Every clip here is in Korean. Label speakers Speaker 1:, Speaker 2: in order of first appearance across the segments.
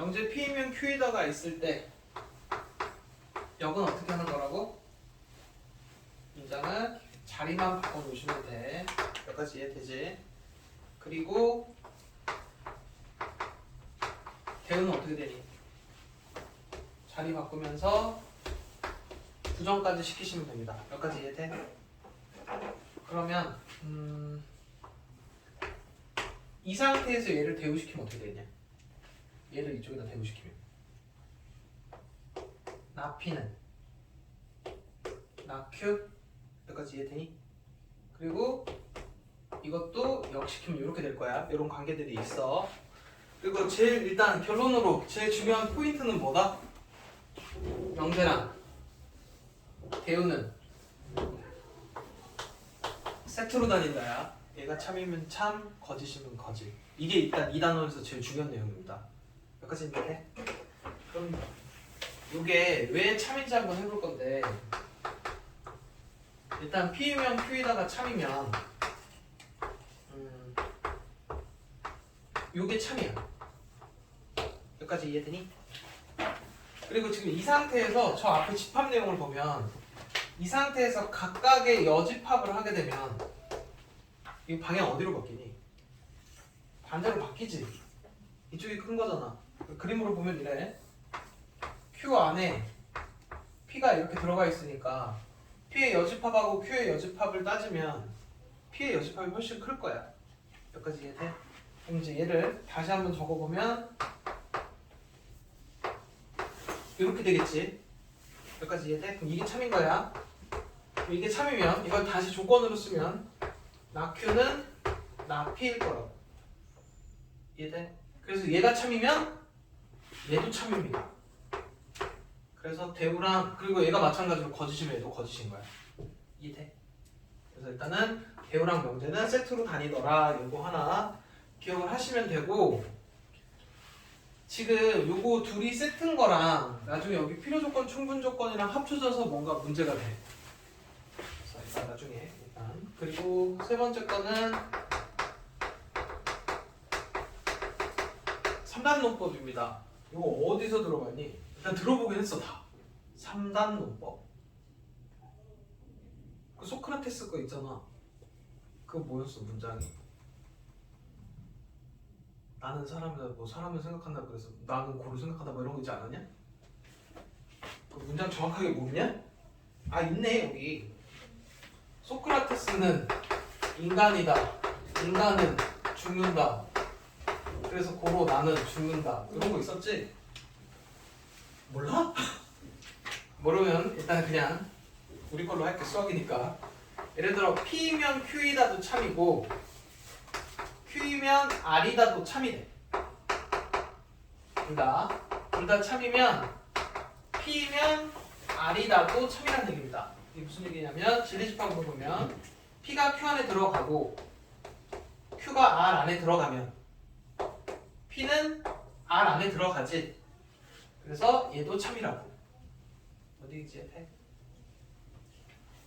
Speaker 1: 명제 P이면 Q에다가 있을 때 역은 어떻게 하는 거라고? 문장을 자리만 바꿔놓으시면 돼. 여기까지 이해되지? 그리고 대우는 어떻게 되니? 자리 바꾸면서 부정까지 시키시면 됩니다. 여기까지 이해돼? 그러면 이 상태에서 얘를 대우시키면 어떻게 되냐? 얘를 이쪽에다 대우시키면 나 P는 나 Q 여기까지 이해되니? 그리고 이것도 역시키면 이렇게 될 거야. 이런 관계들이 있어. 그리고 제일 일단 결론으로 제일 중요한 포인트는 뭐다? 명제랑 대우는 세트로 다닌다야. 얘가 참이면 참, 거짓이면 거짓. 이게 일단 이 단원에서 제일 중요한 내용입니다. 여기까지 이해돼? 그럼 이게 왜 참인지 한번 해볼 건데 일단 P이면 Q에다가 참이면 요게 참이야. 여기까지 이해되니? 그리고 지금 이 상태에서 저 앞에 집합 내용을 보면 이 상태에서 각각의 여집합을 하게 되면 이 방향 어디로 바뀌니? 반대로 바뀌지. 이쪽이 큰 거잖아. 그림으로 보면 이래. Q 안에 P가 이렇게 들어가 있으니까 P의 여집합하고 Q의 여집합을 따지면 P의 여집합이 훨씬 클 거야. 여기까지 이해돼? 그럼 이제 얘를 다시 한번 적어보면 이렇게 되겠지. 여기까지 이해돼? 그럼 이게 참인 거야. 그럼 이게 참이면 이걸 다시 조건으로 쓰면 나 Q는 나 P일 거라고. 이해돼? 그래서 얘가 참이면 얘도 참입니다. 그래서 대우랑 그리고 얘가 마찬가지로 거짓이면 얘도 거짓인 거야. 이해돼? 그래서 일단은 대우랑 명제는 세트로 다니더라. 요거 하나 기억을 하시면 되고 지금 요거 둘이 세트인 거랑 나중에 여기 필요 조건, 충분 조건이랑 합쳐져서 뭔가 문제가 돼. 그래서 일단 나중에 일단 그리고 세 번째 거는 3단 논법입니다. 이거 어디서 들어봤니? 일단 들어보긴 했어 다. 3단 논법. 그 소크라테스 거 있잖아. 그거 뭐였어 문장이? 나는 사람이다 뭐 사람을 생각한다 그래서 나는 고를 생각하다 뭐 이런 거 있지 않았냐? 그 문장 정확하게 모르냐? 아 있네 여기. 소크라테스는 인간이다. 인간은 죽는다. 그래서 고로 나는 죽는다. 이런 거 있었지? 몰라? 모르면 일단 그냥 우리 걸로 할게. 수학이니까. 예를 들어 P면 Q이다도 참이고 Q이면 R이다도 참이 돼. 둘 다 참이면 P면 R이다도 참이라는 얘기입니다. 이게 무슨 얘기냐면 진리집합으로 보면 P가 Q 안에 들어가고 Q가 R 안에 들어가면 P는 R 안에 들어가지. 그래서 얘도 참이라고. 어디 이제 해?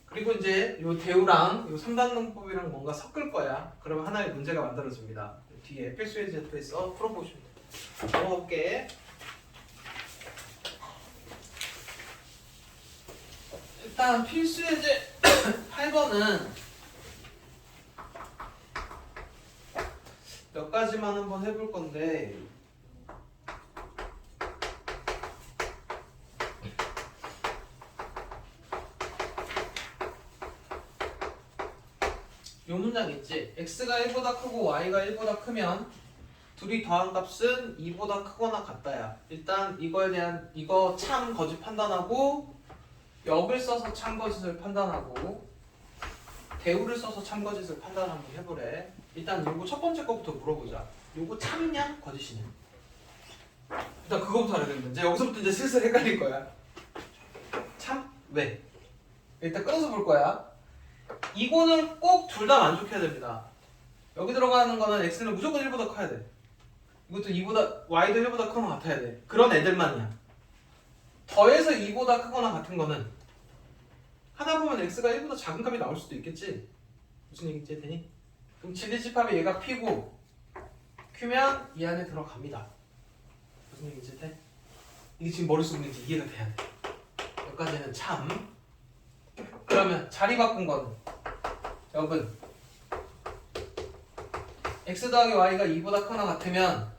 Speaker 1: 그리고 이제 요 대우랑 요 3단 논법이랑 뭔가 섞을 거야. 그러면 하나의 문제가 만들어집니다. 뒤에 필수의 Z에서 풀어보시면 돼. 넘어갈게. 일단 필수의 Z 8번은 몇 가지만 한번 해볼 건데 요 문장 있지? x가 1보다 크고 y가 1보다 크면 둘이 더한 값은 2보다 크거나 같다야. 일단 이거에 대한 이거 참 거짓 판단하고 역을 써서 참 거짓을 판단하고 대우를 써서 참 거짓을 판단 한번 해보래. 일단 요거 첫 번째 거부터 물어보자. 요거 참이냐 거짓이냐? 일단 그거부터 알아야겠는데 이제 여기서부터 이제 슬슬 헷갈릴 거야. 참? 왜? 일단 끊어서 볼 거야. 이거는 꼭 둘 다 만족해야 됩니다. 여기 들어가는 거는 x는 무조건 1보다 커야 돼. 이것도 2보다 y도 1보다 크거나 같아야 돼. 그런 애들만이야. 더해서 2보다 크거나 같은 거는 하나 보면 x가 1보다 작은 값이 나올 수도 있겠지. 무슨 얘기인지 되니? 그럼 진리집합이 얘가 p고 q면 이 안에 들어갑니다. 무슨 얘기인지 돼? 이게 지금 머릿속에 있는지 이해가 돼야 돼. 여기까지는 참. 그러면 자리 바꾼 거는 여러분 x 더하기 y가 2보다 크거나 같으면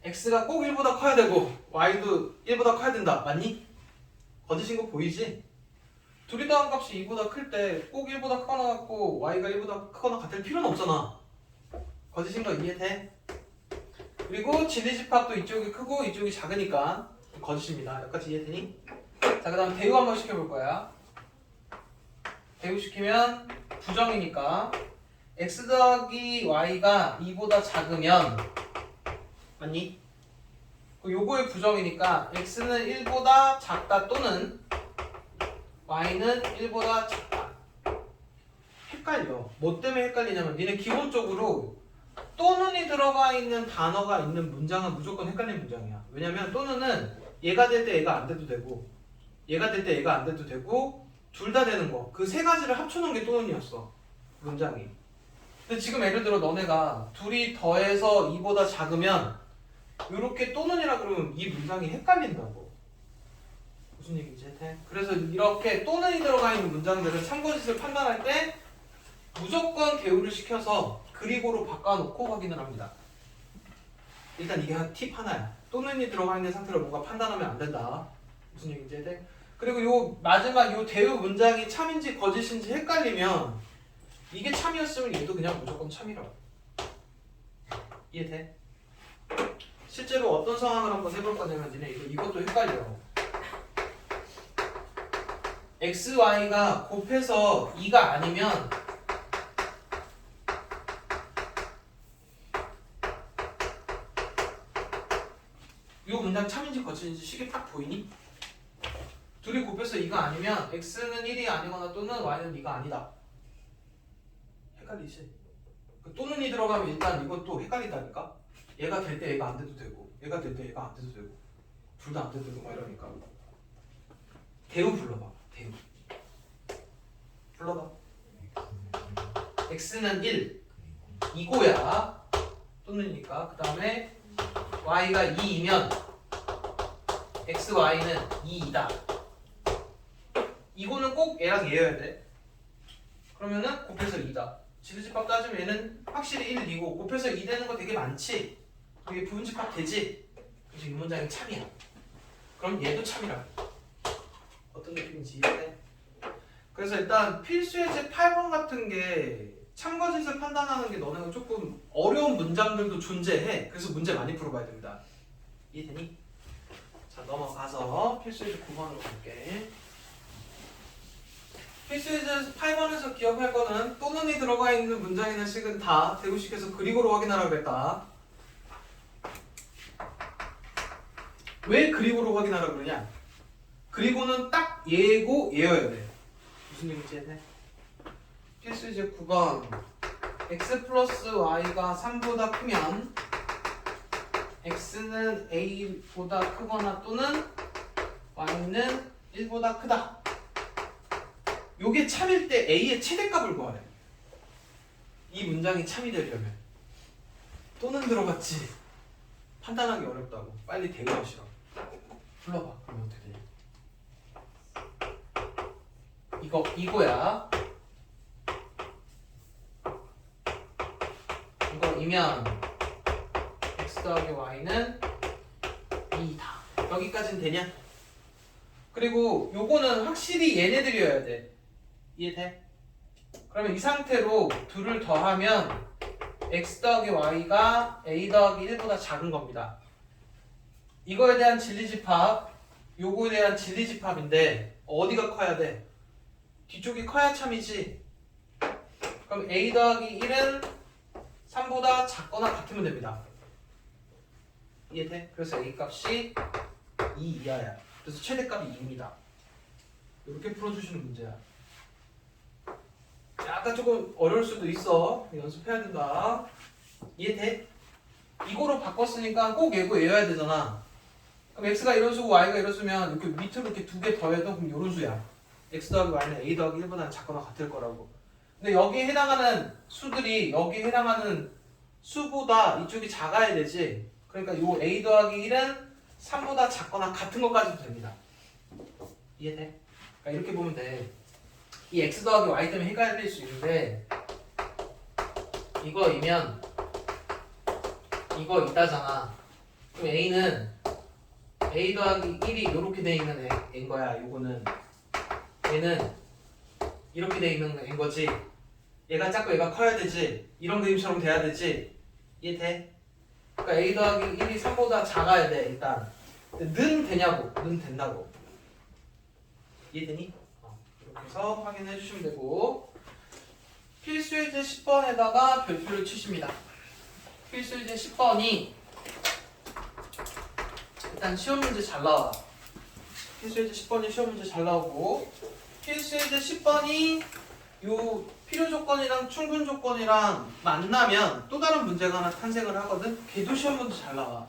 Speaker 1: x가 꼭 1보다 커야 되고 y도 1보다 커야 된다. 맞니? 거짓인 거 보이지? 둘이 더한 값이 2보다 클 때 꼭 1보다 크거나 같고 y가 1보다 크거나 같을 필요는 없잖아. 거짓인 거 이해돼? 그리고 진리집합도 이쪽이 크고 이쪽이 작으니까 거짓입니다. 여기까지 이해되니? 자, 그 다음 대우 한번 시켜볼 거야. 대우 시키면 부정이니까 x 더하기 y가 2보다 작으면 맞니? 요거의 부정이니까 x는 1보다 작다 또는 y는 1보다 작다. 헷갈려. 뭐 때문에 헷갈리냐면 니네 기본적으로 또는이 들어가 있는 단어가 있는 문장은 무조건 헷갈리는 문장이야. 왜냐면 또는은 얘가 될 때 얘가 안 돼도 되고 얘가 될 때 얘가 안 돼도 되고 둘 다 되는 거. 그 세 가지를 합쳐놓은 게 또는이었어. 문장이. 근데 지금 예를 들어 너네가 둘이 더해서 2보다 작으면 이렇게 또는이라 그러면 이 문장이 헷갈린다고. 무슨 얘기인지 해? 그래서 이렇게 또는이 들어가 있는 문장들은 참고짓을 판단할 때 무조건 대우를 시켜서 그리고로 바꿔놓고 확인을 합니다. 일단 이게 팁 하나야. 또는이 들어가 있는 상태로 뭔가 판단하면 안 된다. 무슨 얘기인지 해? 그리고 요 마지막 요 대우 문장이 참인지 거짓인지 헷갈리면 이게 참이었으면 얘도 그냥 무조건 참이라고. 이해돼? 실제로 어떤 상황을 한번 해볼 거냐면 니네 이것도 헷갈려. x, y가 곱해서 2가 아니면 이 문장 참인지 거짓인지 식이 딱 보이니? 둘이 곱해서 2가 아니면 x는 1이 아니거나 또는 y는 2가 아니다. 헷갈리지? 또는 이 들어가면 일단 이것도 헷갈린다니까? 얘가 될 때 얘가 안 돼도 되고 얘가 될 때 얘가 안 돼도 되고 둘 다 안 돼도 되고 막 이러니까 대우 불러봐. 대우 불러봐. x는 1 이거야 또는이니까. 그 다음에 y가 2이면 x, y는 2이다. 이거는 꼭 얘랑 얘여야 돼. 그러면은 곱해서 2다. 지리집합 따지면 얘는 확실히 1, 2고 곱해서 2 되는 거 되게 많지? 그게 부분집합 되지? 그래서 이 문장이 참이야. 그럼 얘도 참이라고. 어떤 느낌인지 이해해? 그래서 일단 필수예제 8번 같은 게 참거짓을 판단하는 게 너네가 조금 어려운 문장들도 존재해. 그래서 문제 많이 풀어봐야 됩니다. 이해되니? 자, 넘어가서 필수예제 9번으로 갈게. 필수예제 8번에서 기억할 거는 또는이 들어가 있는 문장이나 식은 다 대우식해서 그리고로 확인하라고 했다. 왜 그리고로 확인하라고 그러냐? 그리고는 딱 얘고 얘여야 돼. 무슨 얘기인지 해? 필수예제 9번 x 플러스 y가 3보다 크면 x는 a보다 크거나 또는 y는 1보다 크다. 요게 참일 때 a의 최대값을 구하래. 이 문장이 참이 되려면 또는 들어갔지. 판단하기 어렵다고. 빨리 대응하시라고. 불러봐. 그러면 어떻게 돼? 이거야. 이거이면 x 더하기 y는 2다. 여기까지는 되냐? 그리고 요거는 확실히 얘네들이어야 돼. 이해돼? 그러면 이 상태로 둘을 더하면 x 더하기 y가 a 더하기 1보다 작은 겁니다. 이거에 대한 진리집합, 요거에 대한 진리집합인데 어디가 커야 돼? 뒤쪽이 커야 참이지. 그럼 a 더하기 1은 3보다 작거나 같으면 됩니다. 이해돼? 그래서 a 값이 2 이하야. 그래서 최대값이 2입니다. 이렇게 풀어주시는 문제야. 약간 조금 어려울 수도 있어. 연습해야 된다. 이해돼? 이거로 바꿨으니까 꼭 얘고 얘여야 되잖아. 그럼 x가 이런 수고 y가 이런 수면 이렇게 밑으로 이렇게 두 개 더해도 그럼 이런 수야. x 더하기 y는 a 더하기 1보다는 작거나 같을 거라고. 근데 여기에 해당하는 수들이 여기에 해당하는 수보다 이쪽이 작아야 되지. 그러니까 요 a 더하기 1은 3보다 작거나 같은 것까지도 됩니다. 이해돼? 그러니까 이렇게 보면 돼. 이 x 더하기 y 때문에 헷갈릴 수 있는데 이거이면 이거 있다잖아. 그럼 a는 a 더하기 1이 이렇게 돼 있는 애인 거야. 요거는 얘는 이렇게 돼 있는 애인 거지. 얘가 작고 얘가 커야 되지. 이런 그림처럼 돼야 되지. 이해돼? 그러니까 a 더하기 1이 3보다 작아야 돼 일단. 근데 는 되냐고. 는 된다고. 이해되니? 이렇게 해서 확인해 주시면 되고 필수예제 10번에다가 별표를 치십니다. 필수예제 10번이 일단 시험 문제 잘 나와. 필수예제 10번이 시험 문제 잘 나오고 필수예제 10번이 요 필요 조건이랑 충분 조건이랑 만나면 또 다른 문제가 하나 탄생을 하거든. 걔도 시험 문제 잘 나와.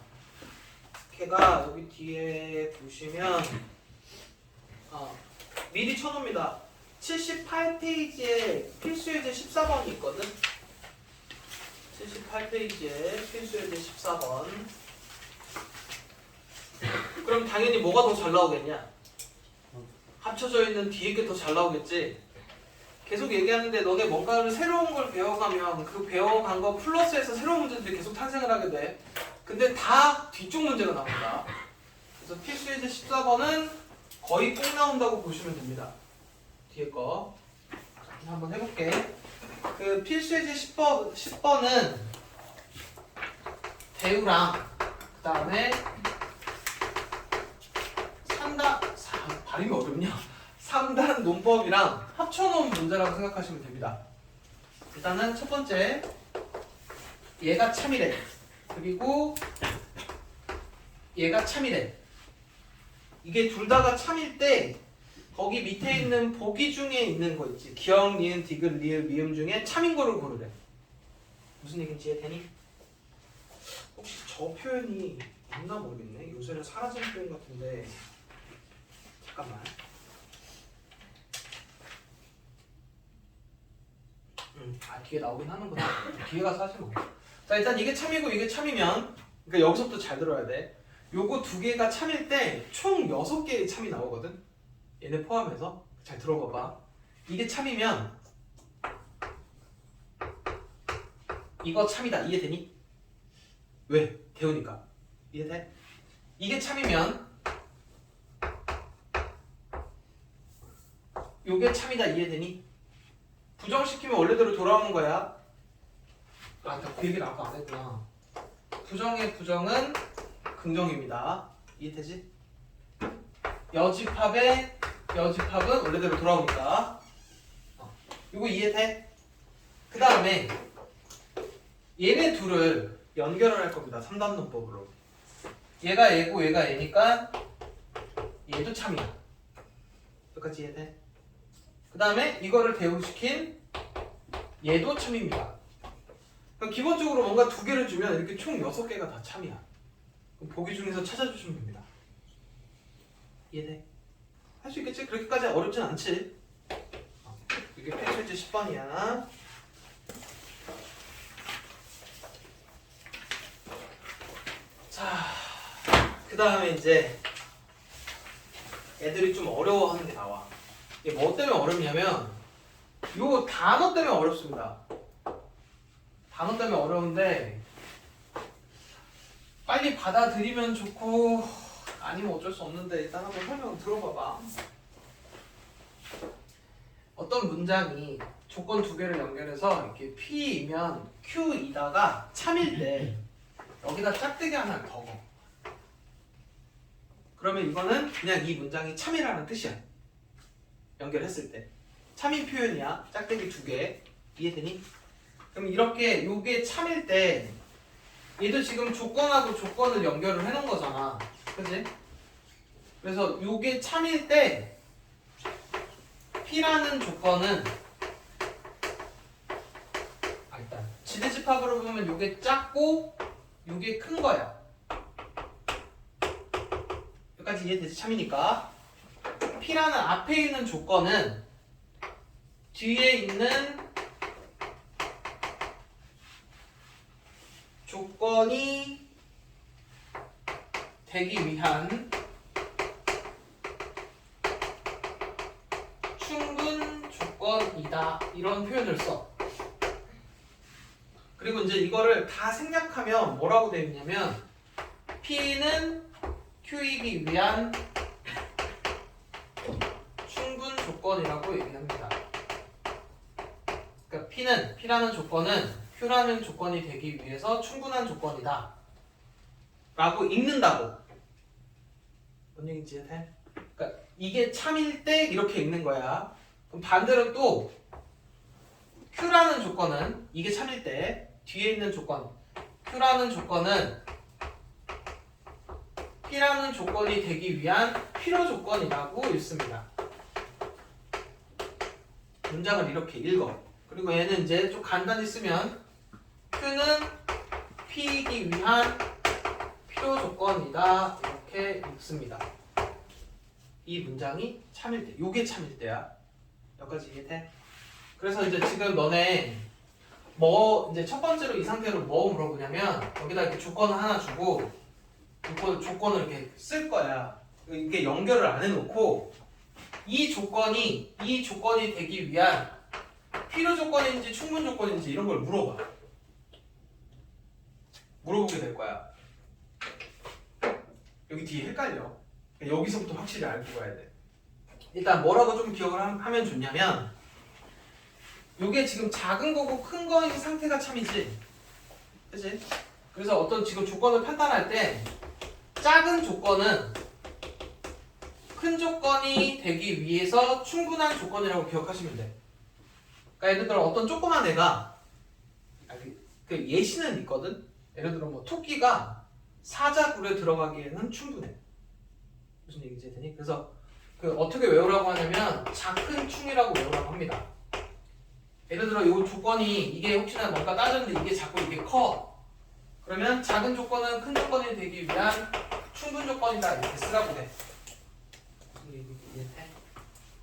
Speaker 1: 걔가 여기 뒤에 보시면 미리 쳐놓습니다. 78페이지에 필수예제 14번이 있거든. 78페이지에 필수예제 14번. 그럼 당연히 뭐가 더 잘 나오겠냐? 합쳐져 있는 뒤에 게 더 잘 나오겠지. 계속 얘기하는데 너네 뭔가를 새로운 걸 배워가면 그 배워간 거 플러스해서 새로운 문제들이 계속 탄생을 하게 돼. 근데 다 뒤쪽 문제가 나온다. 그래서 필수예제 14번은 거의 꼭 나온다고 보시면 됩니다. 뒤에 거 한번 해볼게. 그 필수예제 10번은 대우랑 그 다음에 발음이 어렵냐? 3단 논법이랑 합쳐놓은 문제라고 생각하시면 됩니다. 일단은 첫 번째 얘가 참이래. 그리고 얘가 참이래. 이게 둘 다가 참일 때 거기 밑에 있는 보기 중에 있는 거 있지. 기역, 니은, 디귿, 리을, 미음 중에 참인 거를 고르래. 무슨 얘기인지 이해되니? 혹시 저 표현이 있나 모르겠네. 요새는 사라진 표현 같은데 잠깐만. 뒤에 나오긴 하는구나. 뒤에가 사실 뭐. 자, 일단 이게 참이고 이게 참이면 그러니까 여기서부터 잘 들어야 돼. 요거 두 개가 참일 때 총 6개의 참이 나오거든. 얘네 포함해서 잘 들어봐봐. 이게 참이면 이거 참이다. 이해되니? 왜? 대우니까. 이해돼? 이게 참이면 요게 참이다. 이해되니? 부정시키면 원래대로 돌아오는 거야. 그 얘기를 아까 안 했구나. 부정의 부정은 긍정입니다. 이해되지? 여집합의 여집합은 원래대로 돌아오니까. 이거 이해돼? 그 다음에 얘네 둘을 연결을 할 겁니다. 3단 논법으로. 얘가 얘고 얘가 얘니까 얘도 참이야. 여기까지 이해돼? 그 다음에 이거를 대우시킨 얘도 참입니다. 그러니까 기본적으로 뭔가 두 개를 주면 이렇게 총 6개가 다 참이야. 그럼 보기 중에서 찾아주시면 됩니다. 이해돼? 할 수 있겠지? 그렇게까지 어렵진 않지. 이게 필수예제 10번이야. 자, 그 다음에 이제 애들이 좀 어려워하는 게 나와. 이게 뭐 때문에 어렵냐면 요 단어 때문에 어렵습니다. 단어 때문에 어려운데 빨리 받아들이면 좋고 아니면 어쩔 수 없는데 일단 한번 설명 들어봐봐. 어떤 문장이 조건 두 개를 연결해서 이렇게 P이면 Q이다가 참일 때 여기다 짝대기 하나를 더 거. 그러면 이거는 그냥 이 문장이 참이라는 뜻이야. 연결했을 때 참인 표현이야. 짝대기 두 개. 이해되니? 그럼 이렇게 요게 참일 때 얘도 지금 조건하고 조건을 연결을 해놓은 거잖아. 그치? 그래서 요게 참일 때 P라는 조건은 일단 지대집합으로 보면 요게 작고 요게 큰 거야. 여기까지 이해되지? 참이니까. P라는 앞에 있는 조건은 뒤에 있는 조건이 되기 위한 충분 조건이다. 이런 표현을 써. 그리고 이제 이거를 다 생략하면 뭐라고 되어 있냐면 P는 Q이기 위한 충분 조건이라고 얘기합니다. 그러니까 P라는 조건은 Q라는 조건이 되기 위해서 충분한 조건이다 라고 읽는다고. 뭔 얘기인지 이해돼? 그러니까 이게 참일 때 이렇게 읽는 거야. 그럼 반대로 또 Q라는 조건은 이게 참일 때 뒤에 있는 조건 Q라는 조건은 P라는 조건이 되기 위한 필요 조건이라고 읽습니다. 문장을 이렇게 읽어. 그리고 얘는 이제 좀 간단히 쓰면 Q는 P이기 위한 필요 조건이다. 이렇게 읽습니다. 이 문장이 참일 때, 요게 참일 때야. 여기까지 이해돼? 그래서 이제 지금 너네 뭐 이제 첫 번째로 이 상태로 뭐 물어보냐면 여기다 이렇게 조건을 하나 주고 조건을 이렇게 쓸 거야. 이게 연결을 안 해놓고 이 조건이 되기 위한 필요 조건인지 충분 조건인지 이런 걸 물어보게 될 거야. 여기 뒤에 헷갈려. 여기서부터 확실히 알고 가야 돼. 일단 뭐라고 좀 기억을 하면 좋냐면 요게 지금 작은 거고 큰 거인 상태가 참이지. 그치? 그래서 어떤 지금 조건을 판단할 때 작은 조건은 큰 조건이 되기 위해서 충분한 조건이라고 기억하시면 돼. 그러니까 예를 들어 어떤 조그만 애가 그 예시는 있거든. 예를 들어 뭐 토끼가 사자굴에 들어가기에는 충분해. 무슨 얘기인지 해되니? 그래서 그 어떻게 외우라고 하냐면 작은 충이라고 외우라고 합니다. 예를 들어 이 조건이 이게 혹시나 뭔가 따졌는데 이게 작고 이게 커. 그러면 작은 조건은 큰 조건이 되기 위한 충분 조건이다 이렇게 쓰라고 해.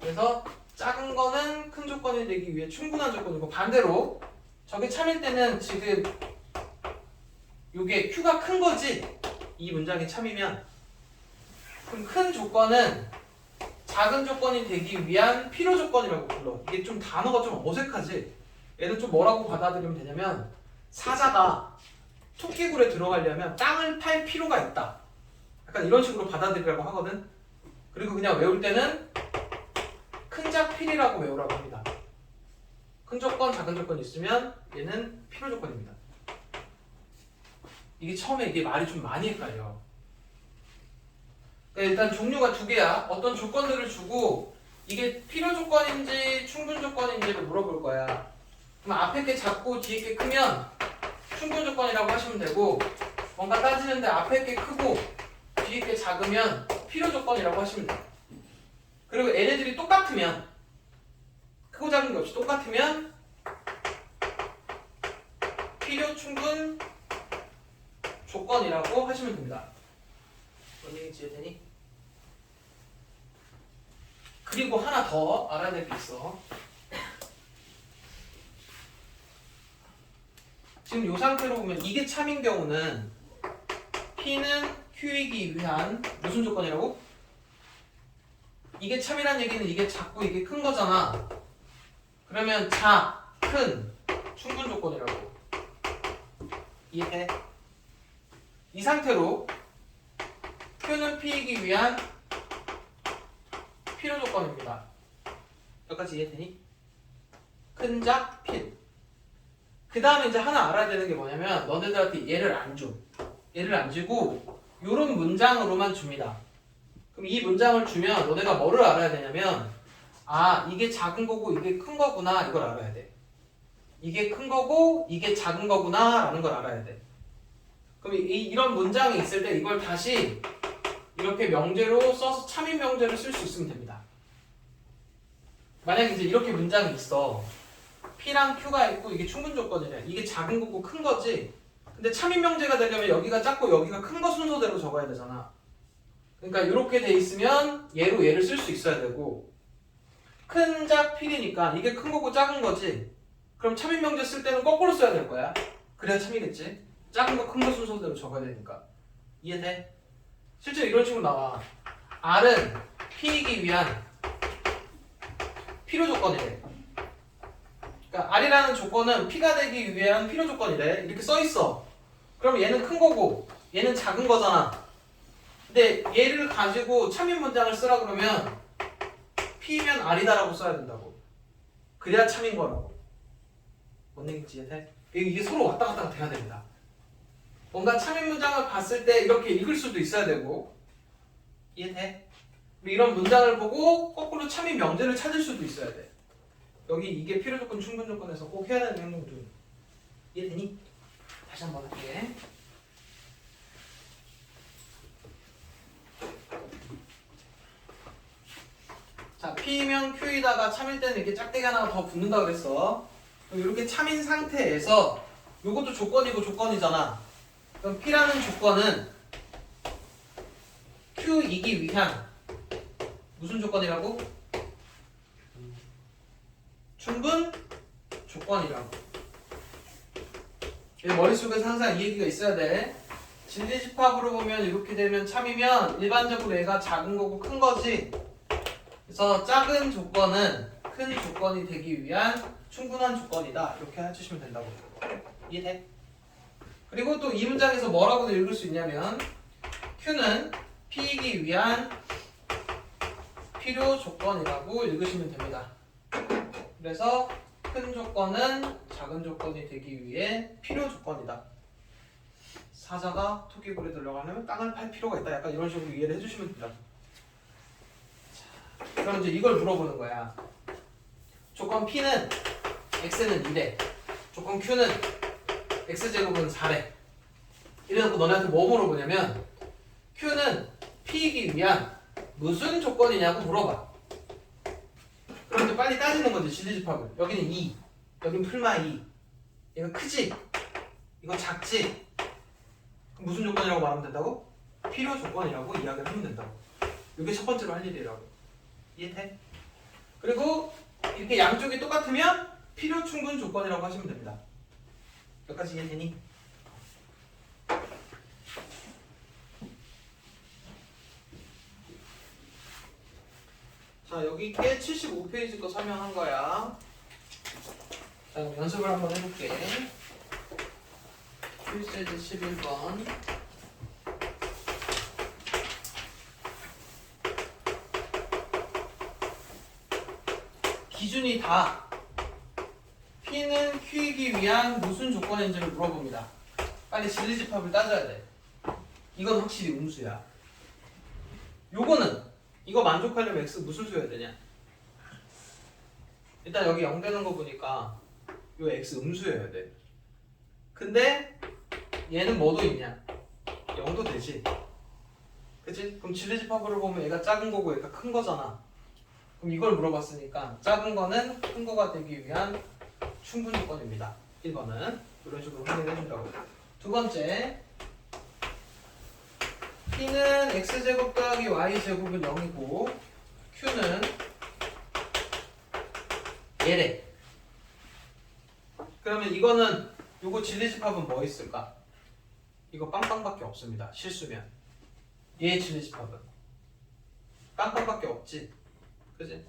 Speaker 1: 그래서 작은 거는 큰 조건이 되기 위해 충분한 조건이고 반대로 저게 참일 때는 지금 이게 Q가 큰 거지. 이 문장이 참이면 그럼 큰 조건은 작은 조건이 되기 위한 필요 조건이라고 불러. 이게 좀 단어가 좀 어색하지? 얘는 좀 뭐라고 받아들이면 되냐면 사자가 토끼굴에 들어가려면 땅을 팔 필요가 있다. 약간 이런 식으로 받아들이라고 하거든. 그리고 그냥 외울 때는 큰작필이라고 외우라고 합니다. 큰 조건, 작은 조건 있으면 얘는 필요 조건입니다. 이게 처음에 이게 말이 좀 많이 헷갈려. 일단 종류가 두 개야. 어떤 조건들을 주고 이게 필요 조건인지 충분 조건인지를 물어볼 거야. 그럼 앞에 게 작고 뒤에 게 크면 충분 조건이라고 하시면 되고 뭔가 따지는데 앞에 게 크고 뒤에 게 작으면 필요 조건이라고 하시면 돼. 그리고 얘네들이 똑같으면 크고 작은 게 없이 똑같으면 필요 충분 조건이라고 하시면 됩니다. 뭔 얘기인지 이해되니? 그리고 하나 더 알아야 될 게 있어. 지금 이 상태로 보면 이게 참인 경우는 P는 Q이기 위한 무슨 조건이라고? 이게 참이란 얘기는 이게 작고 이게 큰 거잖아. 그러면 큰 충분 조건이라고. 이해해? 이 상태로 Q는 P이기 위한 필요 조건입니다. 여기까지 이해되니? 큰, 작, 필. 그 다음에 이제 하나 알아야 되는 게 뭐냐면 너네들한테 얘를 안 줘. 얘를 안 주고 요런 문장으로만 줍니다. 그럼 이 문장을 주면 너네가 뭐를 알아야 되냐면 이게 작은 거고 이게 큰 거구나 이걸 알아야 돼. 이게 큰 거고 이게 작은 거구나 라는 걸 알아야 돼. 그럼 이런 문장이 있을 때 이걸 다시 이렇게 명제로 써서 참인 명제를 쓸 수 있으면 됩니다. 만약에 이제 이렇게 문장이 있어. P랑 Q가 있고 이게 충분 조건이래. 이게 작은 거고 큰 거지. 근데 참인 명제가 되려면 여기가 작고 여기가 큰 거 순서대로 적어야 되잖아. 그러니까 이렇게 돼 있으면 얘로 얘를 쓸 수 있어야 되고 큰, 작, 필이니까 이게 큰 거고 작은 거지. 그럼 참인 명제 쓸 때는 거꾸로 써야 될 거야. 그래야 참이겠지. 작은 거 큰 거 순서대로 적어야 되니까. 이해돼? 실제로 이런 식으로 나와. R은 P이기 위한 필요 조건이래. 그러니까 R이라는 조건은 P가 되기 위한 필요 조건이래. 이렇게 써 있어. 그럼 얘는 큰 거고 얘는 작은 거잖아. 근데 얘를 가지고 참인 문장을 쓰라 그러면 P면 R이다라고 써야 된다고. 그래야 참인 거라고. 뭔 얘기인지 이해돼? 이게 서로 왔다 갔다 돼야 됩니다. 뭔가 참인 문장을 봤을 때 이렇게 읽을 수도 있어야 되고. 이해돼? 이런 문장을 보고 거꾸로 참인 명제를 찾을 수도 있어야 돼. 여기 이게 필요 조건, 충분 조건에서 꼭 해야 되는 행동들. 이해되니? 다시 한번 할게. 자, P면 Q이다가 참일 때는 이렇게 짝대기 하나가 더 붙는다 그랬어. 이렇게 참인 상태에서 이것도 조건이고 조건이잖아. 그럼 P라는 조건은 Q이기 위한 무슨 조건이라고? 충분 조건이라고. 머릿속에서 항상 이 얘기가 있어야 돼. 진리집합으로 보면 이렇게 되면 참이면 일반적으로 얘가 작은 거고 큰 거지. 그래서 작은 조건은 큰 조건이 되기 위한 충분한 조건이다. 이렇게 해주시면 된다고. 이해돼? 그리고 또 이 문장에서 뭐라고도 읽을 수 있냐면 Q는 P이기 위한 필요 조건이라고 읽으시면 됩니다. 그래서 큰 조건은 작은 조건이 되기 위해 필요 조건이다. 사자가 토끼굴에 들어가려면 땅을 팔 필요가 있다. 약간 이런 식으로 이해를 해주시면 된다. 자, 그럼 이제 이걸 물어보는 거야. 조건 P는 X는 2래. 조건 Q는 X제곱은 4래. 이래놓고 너네한테 뭐 물어보냐면 Q는 P이기 위한 무슨 조건이냐고 물어봐. 그럼 이제 빨리 따지는 거지. 진리집합을. 여기는 2, 여기는 풀마 2. 이거 크지? 이거 작지? 그럼 무슨 조건이라고 말하면 된다고? 필요 조건이라고 이야기를 하면 된다고. 이게 첫 번째로 할 일이라고. 이해돼? 그리고 이렇게 양쪽이 똑같으면 필요 충분 조건이라고 하시면 됩니다. 여기까지 이해되니? 자, 여기 게 75페이지 거 설명한 거야. 자, 연습을 한번 해볼게. 필세지 11번. 기준이 다 P는 Q이기 위한 무슨 조건인지를 물어봅니다. 빨리 진리집합을 따져야 돼. 이건 확실히 음수야. 요거는 이거 만족하려면 X 무슨 수여야 되냐? 일단 여기 0 되는 거 보니까 요 X 음수여야 돼. 근데 얘는 뭐도 있냐? 0도 되지. 그치? 그럼 진리집합으로 보면 얘가 작은 거고 얘가 큰 거잖아. 그럼 이걸 물어봤으니까 작은 거는 큰 거가 되기 위한 충분 조건입니다. 1번은 이런 식으로 확인해 준다고. 두 번째, P는 X제곱 더하기 Y제곱은 0이고 Q는 얘래. 그러면 이거는 요거 진리집합은 뭐 있을까? 이거 빵빵밖에 없습니다. 실수면 얘의 진리집합은 빵빵밖에 없지. 그지?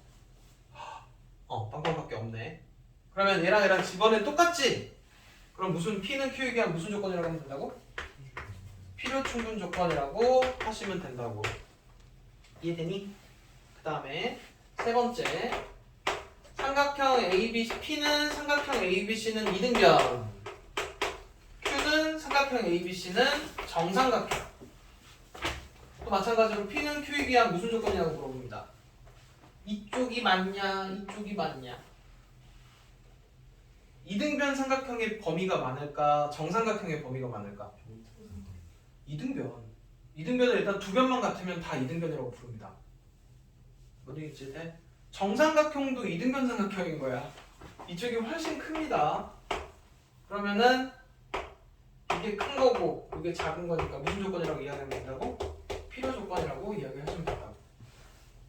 Speaker 1: 빵빵밖에 없네. 그러면 얘랑 집어는 똑같지? 그럼 무슨 P는 Q이기 위한 무슨 조건이라고 하면 된다고? 필요 충분 조건이라고 하시면 된다고. 이해되니? 그 다음에 세 번째, 삼각형 ABC, P는 삼각형 ABC는 이등변, Q는 삼각형 ABC는 정삼각형. 또 마찬가지로 P는 Q이기 위한 무슨 조건이라고 물어봅니다. 이쪽이 맞냐, 이쪽이 맞냐. 이등변 삼각형의 범위가 많을까, 정삼각형의 범위가 많을까? 이등변. 이등변은 일단 두 변만 같으면 다 이등변이라고 부릅니다. 뭔 얘기지? 정삼각형도 이등변 삼각형인 거야. 이쪽이 훨씬 큽니다. 그러면은 이게 큰 거고 이게 작은 거니까 무슨 조건이라고 이야기하면 된다고? 필요 조건이라고 이야기하시면 된다고.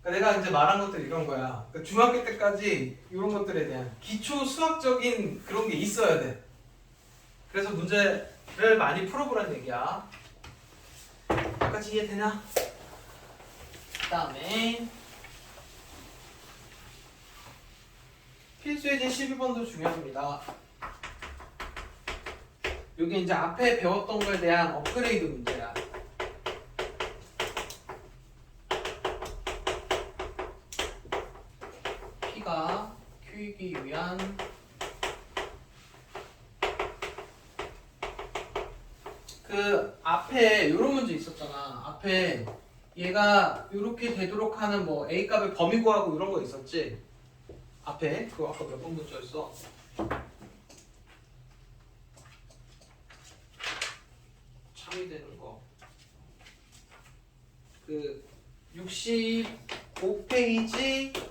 Speaker 1: 그러니까 내가 이제 말한 것들 이런 거야. 그러니까 중학교 때까지 이런 것들에 대한 기초 수학적인 그런 게 있어야 돼. 그래서 문제 많이 풀어보라는 얘기야. 여기까지 이해되냐? 그 다음에 필수예제 12번도 중요합니다. 여기 이제 앞에 배웠던 거에 대한 업그레이드 문제야. P가 Q이기 위한 그 앞에 이런 문제 있었잖아. 앞에 얘가 이렇게 되도록 하는 뭐 A 값의 범위 구하고 이런 거 있었지. 앞에 그거 아까 몇 번 문제였어? 참이 되는 거. 그 65페이지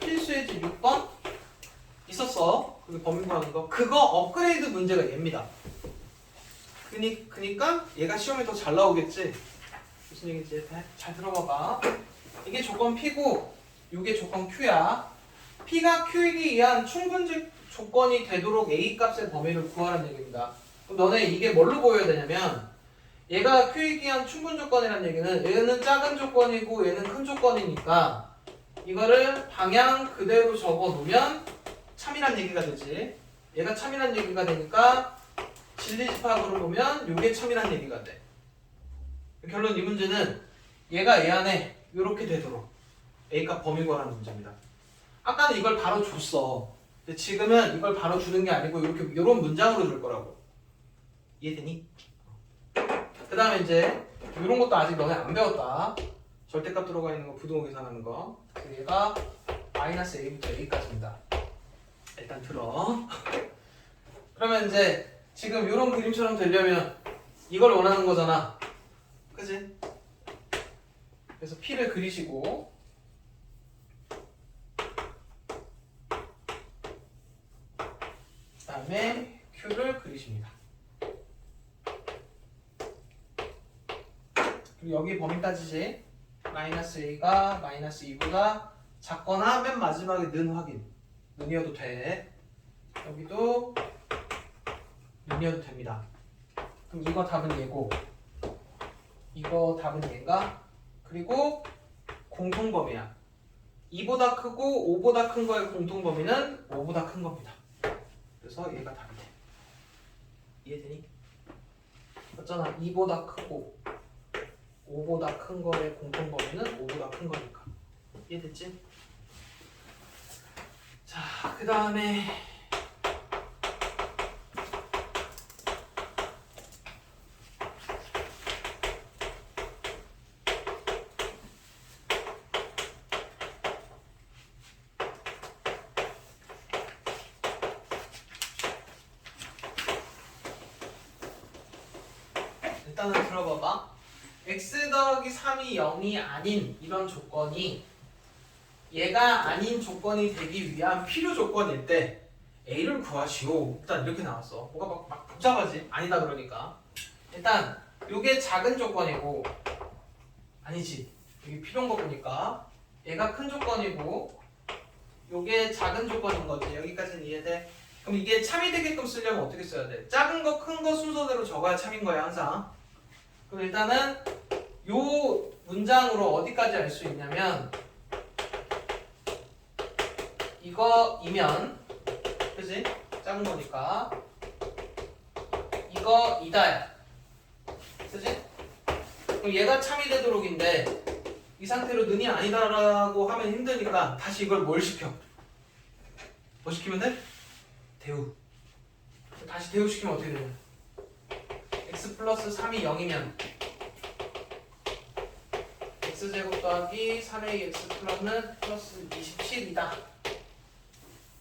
Speaker 1: 필수예제 6번 있었어. 그 범위 구하는 거. 그거 업그레이드 문제가 얘입니다. 그니까 얘가 시험에 더 잘 나오겠지. 무슨 얘기인지 잘 들어봐봐. 이게 조건 P고 이게 조건 Q야. P가 Q이기 위한 충분직 조건이 되도록 A 값의 범위를 구하라는 얘기입니다. 그럼 너네 이게 뭘로 보여야 되냐면 얘가 Q이기 위한 충분 조건이라는 얘기는 얘는 작은 조건이고 얘는 큰 조건이니까 이거를 방향 그대로 적어 놓으면 참이란 얘기가 되지. 얘가 참이란 얘기가 되니까 진리집합으로 보면 이게 참이란 얘기가 돼. 결론 이 문제는 얘가 얘 안에 이렇게 되도록 A값 범위 구하라는 문제입니다. 아까는 이걸 바로 줬어. 근데 지금은 이걸 바로 주는 게 아니고 이런 문장으로 줄 거라고. 이해되니? 그 다음에 이제 이런 것도 아직 너네 안 배웠다. 절대값 들어가 있는 거 부등호 계산하는 거. 얘가 마이너스 A부터 A까지입니다. 일단 들어. 그러면 이제 지금 이런 그림처럼 되려면 이걸 원하는 거잖아. 그치? 그래서 P를 그리시고 그 다음에 Q를 그리십니다. 그리고 여기 범위 따지지. 마이너스 A가 마이너스 2보다 작거나 맨 마지막에 는 확인. 는이어도 돼. 여기도 는이어도 됩니다. 그럼 이거 답은 얘고 이거 답은 얘인가? 그리고 공통범위야. 2보다 크고 5보다 큰 거의 공통범위는 5보다 큰 겁니다. 그래서 얘가 답이 돼. 이해되니? 맞잖아. 2보다 크고 5보다 큰 거의 공통범위는 5보다 큰 거니까. 이해됐지? 자, 그 다음에 일단은 들어봐봐. x 더하기 3이 0이 아닌 이런 조건이 얘가 아닌 조건이 되기 위한 필요 조건일 때 A를 구하시오. 일단 이렇게 나왔어. 뭐가 막 복잡하지? 아니다 그러니까. 일단 요게 작은 조건이고 아니지. 여기 필요한 거 보니까 얘가 큰 조건이고 요게 작은 조건인 거지. 여기까지는 이해돼? 그럼 이게 참이 되게끔 쓰려면 어떻게 써야 돼? 작은 거, 큰 거 순서대로 적어야 참인 거야 항상. 그럼 일단은 요 문장으로 어디까지 알 수 있냐면 이거이면 그지? 작은 거니까 이거 이다야. 그지? 그럼 얘가 참이 되도록인데 이 상태로 는이 아니다라고 하면 힘드니까 다시 이걸 뭘 시켜? 뭐 시키면 돼? 대우. 다시 대우시키면 어떻게 되냐? x 플러스 3이 0이면 x제곱 더하기 3ax 플러스 27이다.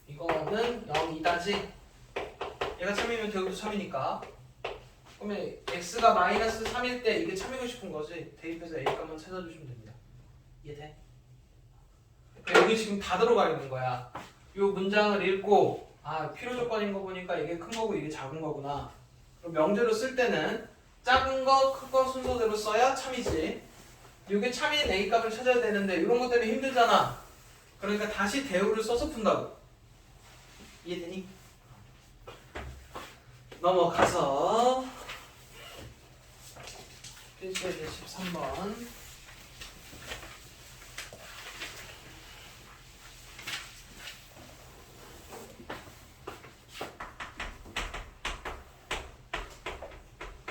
Speaker 1: 이거는 0이다지. 얘가 참이면 대우도 참이니까. 그러면 x가 마이너스 3일 때 이게 참이고 싶은 거지. 대입해서 a값만 찾아주시면 됩니다. 이해돼? 여기 지금 다 들어가 있는 거야. 이 문장을 읽고 아 필요 조건인 거 보니까 이게 큰 거고 이게 작은 거구나. 그럼 명제로 쓸 때는 작은 거, 큰 거 순서대로 써야 참이지. 이게 참인 A 값을 찾아야 되는데 이런 것 때문에 힘들잖아. 그러니까 다시 대우를 써서 푼다고. 이해되니? 넘어가서 필수의 13번.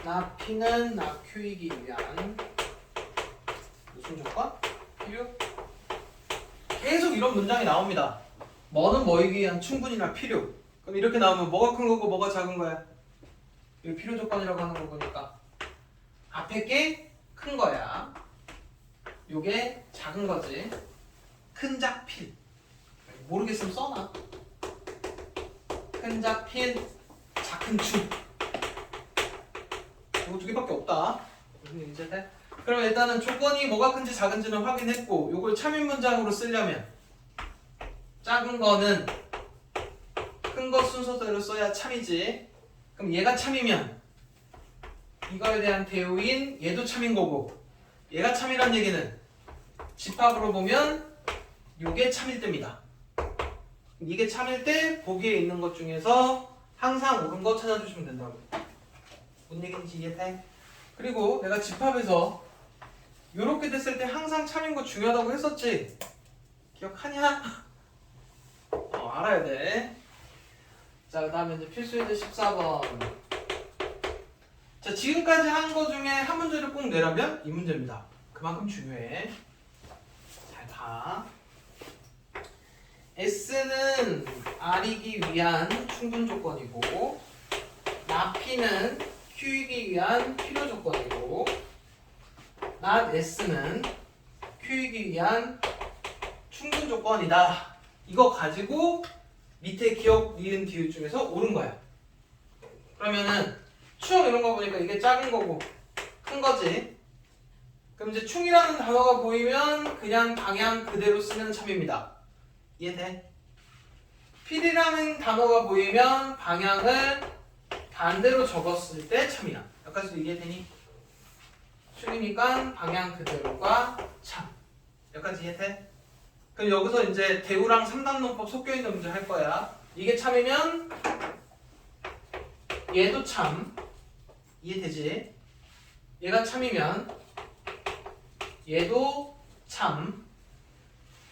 Speaker 1: 나 P는 나 Q이기 위한 무슨 조건? 필요? 계속 이런 문장이 나옵니다. 뭐는 뭐이기 위한 충분이나 필요. 그럼 이렇게 나오면 뭐가 큰 거고 뭐가 작은 거야? 이거 필요 조건이라고 하는 거 보니까 앞에 게 큰 거야. 요게 작은 거지. 큰 작필. 모르겠으면 써놔. 큰 작필, 작은 충. 이거 두 개밖에 없다. 무슨 얘기지? 그럼 일단은 조건이 뭐가 큰지 작은지는 확인했고, 요걸 참인 문장으로 쓰려면 작은 거는 큰 거 순서대로 써야 참이지. 그럼 얘가 참이면 이거에 대한 대우인 얘도 참인 거고, 얘가 참이란 얘기는 집합으로 보면 요게 참일 때입니다. 이게 참일 때 보기에 있는 것 중에서 항상 옳은 거 찾아주시면 된다고. 뭔 얘기인지 이해돼? 그리고 내가 집합에서 요렇게 됐을 때 항상 참인 거 중요하다고 했었지? 기억하냐? 알아야 돼. 자, 그 다음에 이제 필수예제 14번. 자, 지금까지 한 거 중에 한 문제를 꼭 내라면 이 문제입니다. 그만큼 중요해. 잘 봐. S는 R이기 위한 충분 조건이고, 나 P는 Q이기 위한 필요 조건이고, not S는 Q이기 위한 충분 조건이다. 이거 가지고 밑에 기억, 니은, 디귿 중에서 옳은 거야. 그러면은 충 이런 거 보니까 이게 작은 거고 큰 거지. 그럼 이제 충이라는 단어가 보이면 그냥 방향 그대로 쓰는 참입니다. 이해돼? 필이라는 단어가 보이면 방향을 반대로 적었을 때 참이야. 여기까지도 이해되니? 충이니까 방향 그대로가 참. 여기까지 이해돼? 그럼 여기서 이제 대우랑 3단 논법 섞여 있는 문제 할 거야. 이게 참이면 얘도 참. 이해되지? 얘가 참이면 얘도 참.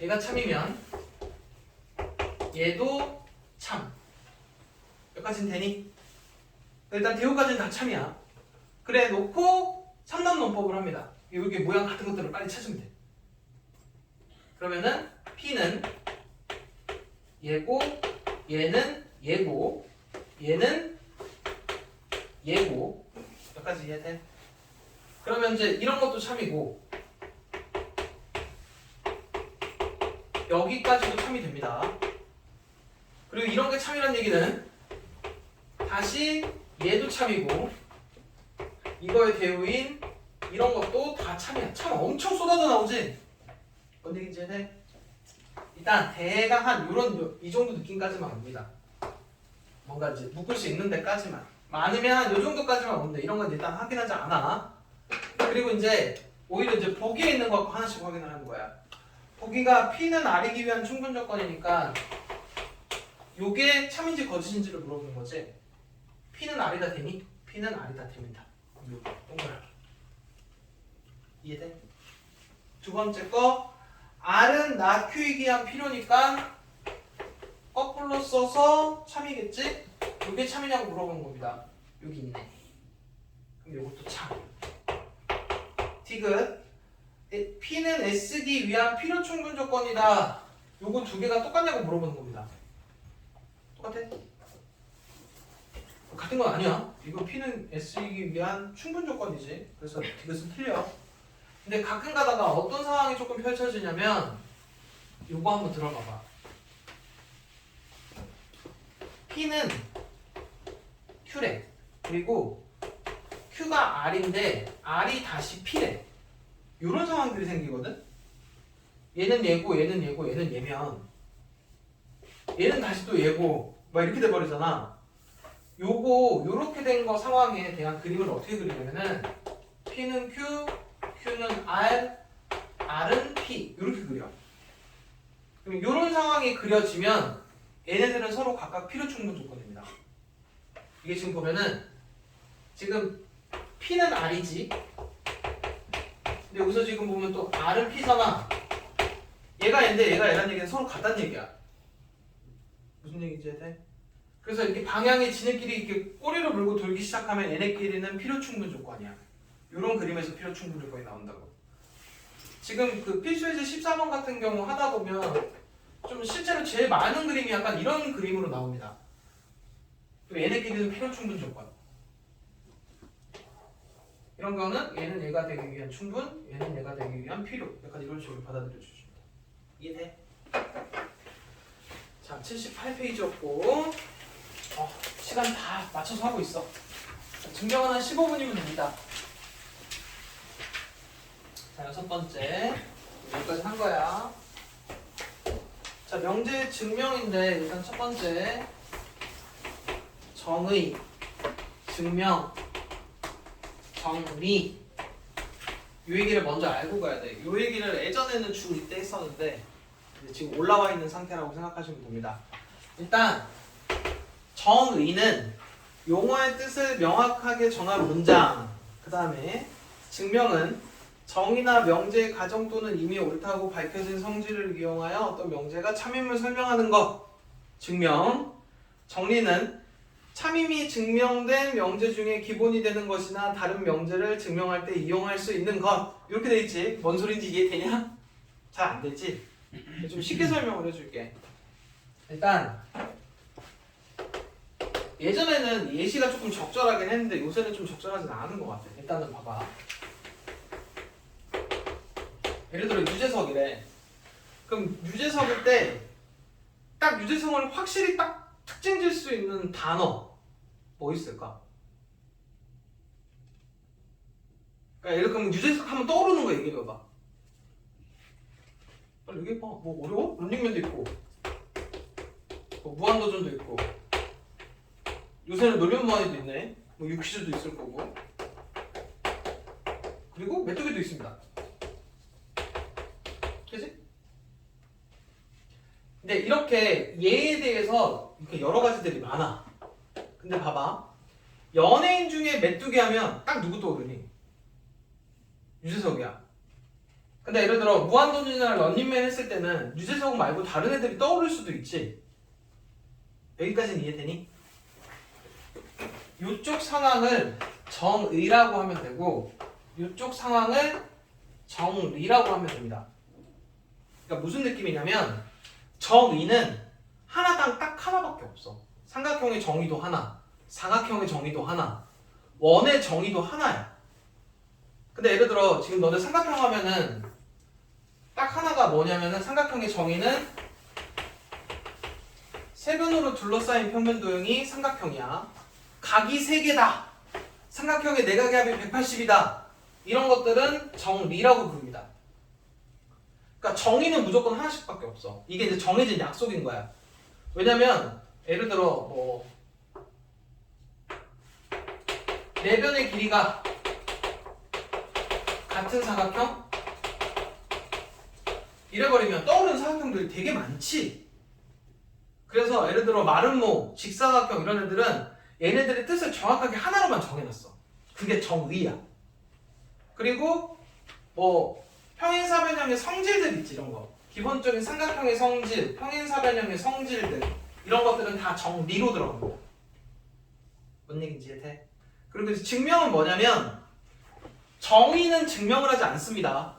Speaker 1: 얘가 참이면 얘도 참. 여기까지는 되니? 일단 대우까지는 다 참이야. 그래 놓고 3단 논법을 합니다. 이렇게 모양 같은 것들을 빨리 찾으면 돼. 그러면은 P는 얘고, 얘는 얘고, 얘는 얘고. 여기까지 이해돼? 그러면 이제 이런 것도 참이고, 여기까지도 참이 됩니다. 그리고 이런 게 참이란 얘기는 다시 얘도 참이고, 이거의 대우인 이런 것도 다 참이야. 참 엄청 쏟아져 나오지? 뭔 얘기인지 이해돼? 일단 대강 한 요런 이 정도 느낌까지만 옵니다. 뭔가 이제 묶을 수 있는 데까지만. 많으면 요 정도까지만 오는데 이런 건 일단 확인하지 않아. 그리고 이제 오히려 이제 보기에 있는 거 하나씩 확인을 하는 거야. 보기가 P는 R이기 위한 충분 조건이니까 요게 참인지 거짓인지를 물어보는 거지. P는 R이다 되니? P는 R이다 됩니다. 요거 동그랗게. 이해돼? 두 번째 거 R은 나 Q이기 위한 필요니까 거꾸로 써서 참이겠지? 요게 참이냐고 물어본 겁니다. 여기 있네. 그럼 요것도 참. 디귿. P는 S기 위한 필요 충분 조건이다. 요거 두 개가 똑같냐고 물어보는 겁니다. 똑같아? 같은 건 아니야. 이거 P는 S이기 위한 충분 조건이지. 그래서 디귿은 틀려. 근데 가끔 가다가 어떤 상황이 조금 펼쳐지냐면 요거 한번 들어봐봐. P는 Q래. 그리고 Q가 R인데 R이 다시 P래. 이런 상황들이 생기거든. 얘는 얘고 얘는 얘고 얘는 얘면 얘는 다시 또 얘고 막 이렇게 돼버리잖아. 요거 요렇게 된 거 상황에 대한 그림을 어떻게 그리냐면은 P는 Q, Q는 R, R은 P 이렇게 그려. 그럼 요런 상황이 그려지면 얘네들은 서로 각각 필요 충분 조건입니다. 이게 지금 보면은 지금 P는 R이지 근데 여기서 지금 보면 또 R은 P잖아. 얘가 얘인데 얘가 얘란 얘기는 서로 같다는 얘기야. 무슨 얘기인지 해? 그래서 이렇게 방향이 지네끼리 이렇게 꼬리를 물고 돌기 시작하면 얘네끼리는 필요 충분 조건이야. 이런 그림에서 필요 충분 조건이 나온다고. 지금 그 필수예제 14번 같은 경우 하다 보면 좀 실제로 제일 많은 그림이 약간 이런 그림으로 나옵니다. 또 얘네끼리는 필요 충분 조건. 이런 거는 얘는 얘가 되기 위한 충분, 얘는 얘가 되기 위한 필요. 약간 이런 식으로 받아들여 주십니다. 이해돼? 자, 78페이지였고 시간 다 맞춰서 하고 있어. 자, 증명은 한 15분이면 됩니다. 자, 6번째 여기까지 한 거야. 자, 명제 증명인데 일단 첫 번째 정의, 증명, 정리 이 얘기를 먼저 알고 가야 돼. 이 얘기를 예전에는 중2 때 했었는데 지금 올라와 있는 상태라고 생각하시면 됩니다. 일단 정의는 용어의 뜻을 명확하게 정한 문장, 그 다음에 증명은 정의나 명제의 가정 또는 이미 옳다고 밝혀진 성질을 이용하여 어떤 명제가 참임을 설명하는 것. 증명. 정리는 참임이 증명된 명제 중에 기본이 되는 것이나 다른 명제를 증명할 때 이용할 수 있는 것. 이렇게 돼 있지. 뭔 소린지 이해되냐? 잘 안 되지? 좀 쉽게 설명을 해줄게. 일단 예전에는 예시가 조금 적절하긴 했는데 요새는 좀 적절하진 않은 것 같아. 일단은 봐봐. 예를 들어 유재석이래. 그럼 유재석일 때 딱 유재석을 확실히 딱 특징 질 수 있는 단어 뭐 있을까? 그러니까 예를 들면 유재석 하면 떠오르는 거 얘기해봐. 빨리 얘기해봐. 뭐 어려워? 런닝맨도 있고 뭐 무한도전도 있고 요새는 놀면무한이도 있네. 뭐 유퀴즈도 있을 거고 그리고 메뚜기도 있습니다. 그치? 근데 이렇게 얘에 대해서 이렇게 여러 가지들이 많아. 근데 봐봐. 연예인 중에 메뚜기 하면 딱 누구 떠오르니? 유재석이야. 근데 예를 들어 무한도전이나 런닝맨 했을 때는 유재석 말고 다른 애들이 떠오를 수도 있지. 여기까지는 이해되니? 이쪽 상황을 정의라고 하면 되고 이쪽 상황을 정리라고 하면 됩니다. 그러니까 무슨 느낌이냐면 정의는 하나당 딱 하나밖에 없어. 삼각형의 정의도 하나, 사각형의 정의도 하나, 원의 정의도 하나야. 근데 예를 들어 지금 너네 삼각형 하면은 딱 하나가 뭐냐면은 삼각형의 정의는 세변으로 둘러싸인 평면 도형이 삼각형이야. 각이 3개다. 삼각형의 내각의 합이 180이다. 이런 것들은 정리라고 부릅니다. 그러니까 정의는 무조건 하나씩밖에 없어. 이게 이제 정해진 약속인 거야. 왜냐면 예를 들어 뭐 내변의 길이가 같은 사각형 이래버리면 떠오르는 사각형들이 되게 많지. 그래서 예를 들어 마름모, 직사각형 이런 애들은 얘네들의 뜻을 정확하게 하나로만 정해놨어. 그게 정의야. 그리고 뭐 평행사변형의 성질들 있지. 이런 거 기본적인 삼각형의 성질, 평행사변형의 성질들 이런 것들은 다 정리로 들어갑니다. 뭔 얘기인지 이해돼? 그리고 이제 증명은 뭐냐면 정의는 증명을 하지 않습니다.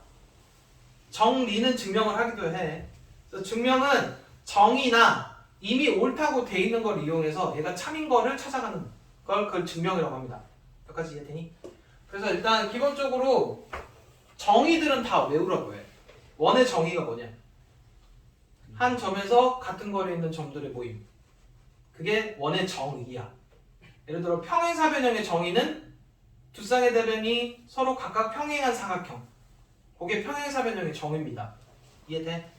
Speaker 1: 정리는 증명을 하기도 해. 그래서 증명은 정의나 이미 옳다고 돼 있는 걸 이용해서 얘가 참인 거를 찾아가는 걸 그걸 증명이라고 합니다. 여기까지 이해되니? 그래서 일단 기본적으로 정의들은 다 외우라고 해. 원의 정의가 뭐냐? 한 점에서 같은 거리에 있는 점들의 모임. 그게 원의 정의야. 예를 들어 평행사변형의 정의는 두 쌍의 대변이 서로 각각 평행한 사각형. 그게 평행사변형의 정의입니다. 이해돼?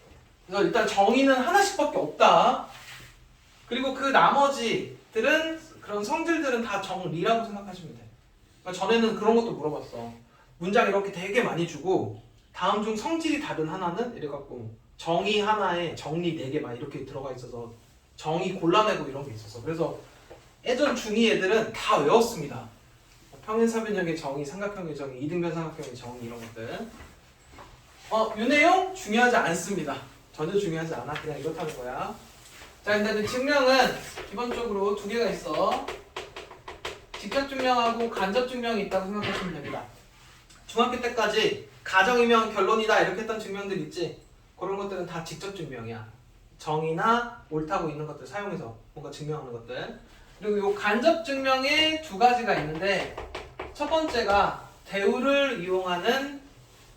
Speaker 1: 그래서 일단 정의는 하나씩밖에 없다. 그리고 그 나머지들은 그런 성질들은 다 정리라고 생각하시면 돼. 그러니까 전에는 그런 것도 물어봤어. 문장 이렇게 되게 많이 주고 다음 중 성질이 다른 하나는 이래갖고 정의 하나에 정리 4개 막 이렇게 들어가 있어서 정의 골라내고 이런 게 있었어. 그래서 예전 중2 애들은 다 외웠습니다. 평행사변형의 정의, 삼각형의 정의, 이등변 삼각형의 정의 이런 것들. 이 내용 중요하지 않습니다. 전혀 중요하지 않아. 그냥 이렇다는 거야. 자, 근데 증명은 기본적으로 두 개가 있어. 직접 증명하고 간접 증명이 있다고 생각하시면 됩니다. 중학교 때까지 가정이면 결론이다 이렇게 했던 증명들 있지? 그런 것들은 다 직접 증명이야. 정의나 옳다고 있는 것들 사용해서 뭔가 증명하는 것들. 그리고 요 간접 증명에 두 가지가 있는데 첫 번째가 대우를 이용하는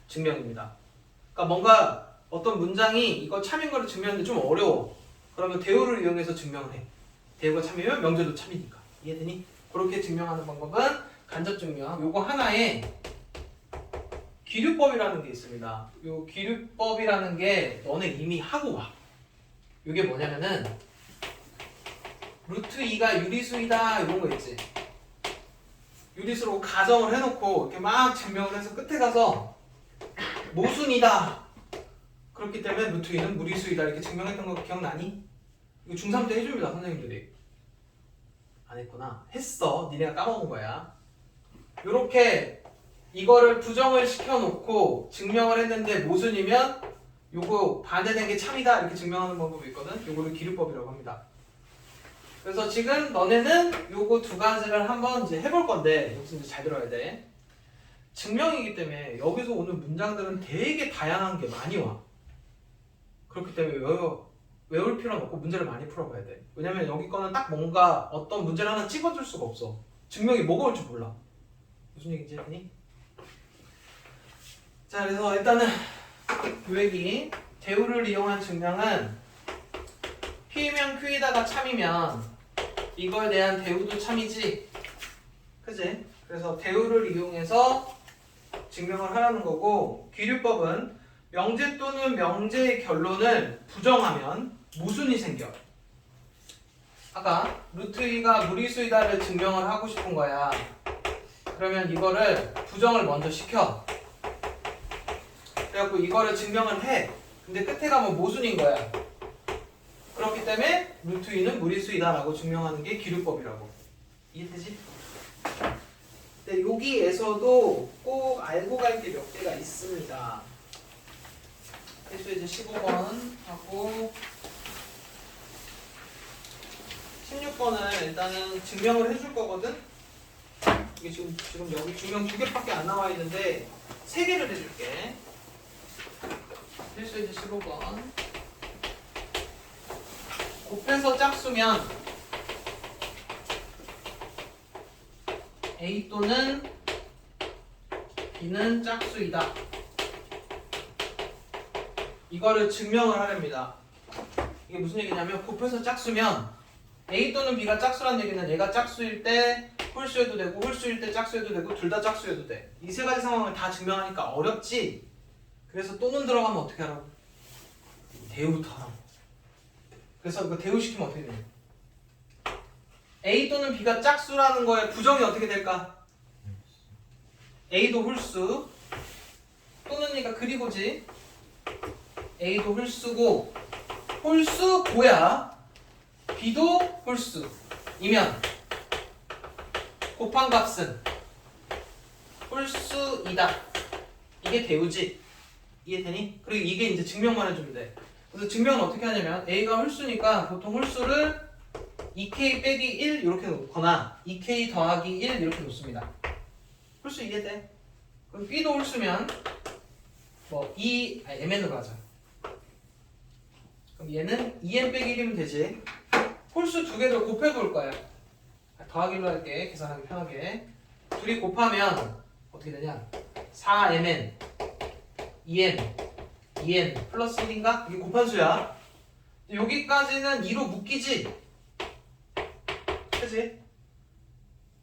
Speaker 1: 증명입니다. 그러니까 뭔가 어떤 문장이 이거 참인 거를 증명하는데 좀 어려워. 그러면 대우를 이용해서 증명을 해. 대우가 참이면 명제도 참이니까. 이해되니? 그렇게 증명하는 방법은 간접 증명. 요거 하나에 기류법이라는 게 있습니다. 요 기류법이라는 게 너네 이미 하고 와. 요게 뭐냐면은 루트 2가 유리수이다 이런 거 있지. 유리수로 가정을 해놓고 이렇게 막 증명을 해서 끝에 가서 모순이다. 그렇기 때문에 루트 2는 무리수이다 이렇게 증명했던 거 기억나니? 이거 중3 때 해줍니다 선생님들이. 안 했구나. 했어. 니네가 까먹은 거야. 요렇게 이거를 부정을 시켜놓고 증명을 했는데 모순이면 요거 반대된 게 참이다 이렇게 증명하는 방법이 있거든. 요거를 기류법이라고 합니다. 그래서 지금 너네는 요거 두 가지를 한번 이제 해볼 건데 여기서 이제 잘 들어야 돼. 증명이기 때문에 여기서 오는 문장들은 되게 다양한 게 많이 와. 그렇기 때문에 외울 필요는 없고 문제를 많이 풀어봐야 돼. 왜냐면 여기 거는 딱 뭔가 어떤 문제를 하나 찍어줄 수가 없어. 증명이 뭐가 올지 몰라. 무슨 얘기인지 했니? 자, 그래서 일단은 교획이 대우를 이용한 증명은 P면 Q이다가 참이면 이거에 대한 대우도 참이지. 그지? 그래서 대우를 이용해서 증명을 하라는 거고, 기류법은 명제 또는 명제의 결론을 부정하면 모순이 생겨. 아까 루트 2가 무리수이다를 증명을 하고 싶은 거야. 그러면 이거를 부정을 먼저 시켜. 그래갖고 이거를 증명을 해. 근데 끝에 가면 모순인 거야. 그렇기 때문에 루트 2는 무리수이다 라고 증명하는 게 기류법이라고. 이해되지? 근데 여기에서도 꼭 알고 갈 게 몇 개가 있습니다. 필수 이제 15번 하고 16번은 일단은 증명을 해줄 거거든? 이게 지금 여기 증명 2개밖에 안 나와 있는데 3개를 해줄게. 필수 이제 15번. 곱해서 짝수면 A 또는 B는 짝수이다. 이거를 증명을 하렵니다. 이게 무슨 얘기냐면 곱해서 짝수면 A 또는 B가 짝수란 얘기는 얘가 짝수일 때 홀수여도 되고 홀수일 때 짝수여도 되고 둘 다 짝수여도 돼. 이 세 가지 상황을 다 증명하니까 어렵지. 그래서 또는 들어가면 어떻게 하라고? 대우부터 하라고. 그래서 이거 대우시키면 어떻게 되냐? A 또는 B가 짝수라는 거에 부정이 어떻게 될까? A도 홀수 또는이니까 그리고지. A도 홀수고 홀수고야 B도 홀수이면 곱한 값은 홀수이다. 이게 대우지. 이해되니? 그리고 이게 이제 증명만 해주면 돼. 그래서 증명은 어떻게 하냐면 A가 홀수니까 보통 홀수를 2K 빼기 1 이렇게 놓거나 2K 더하기 1 이렇게 놓습니다. 홀수 이해돼? 그럼 B도 홀수면 뭐 MN으로 하자. 그럼 얘는 2n 빼기 1이면 되지. 홀수 두 개를 곱해볼 거야. 더하기로 할게. 계산하기 편하게. 둘이 곱하면 어떻게 되냐? 4mn 2n 플러스 1인가? 이게 곱한수야. 여기까지는 2로 묶이지? 그치?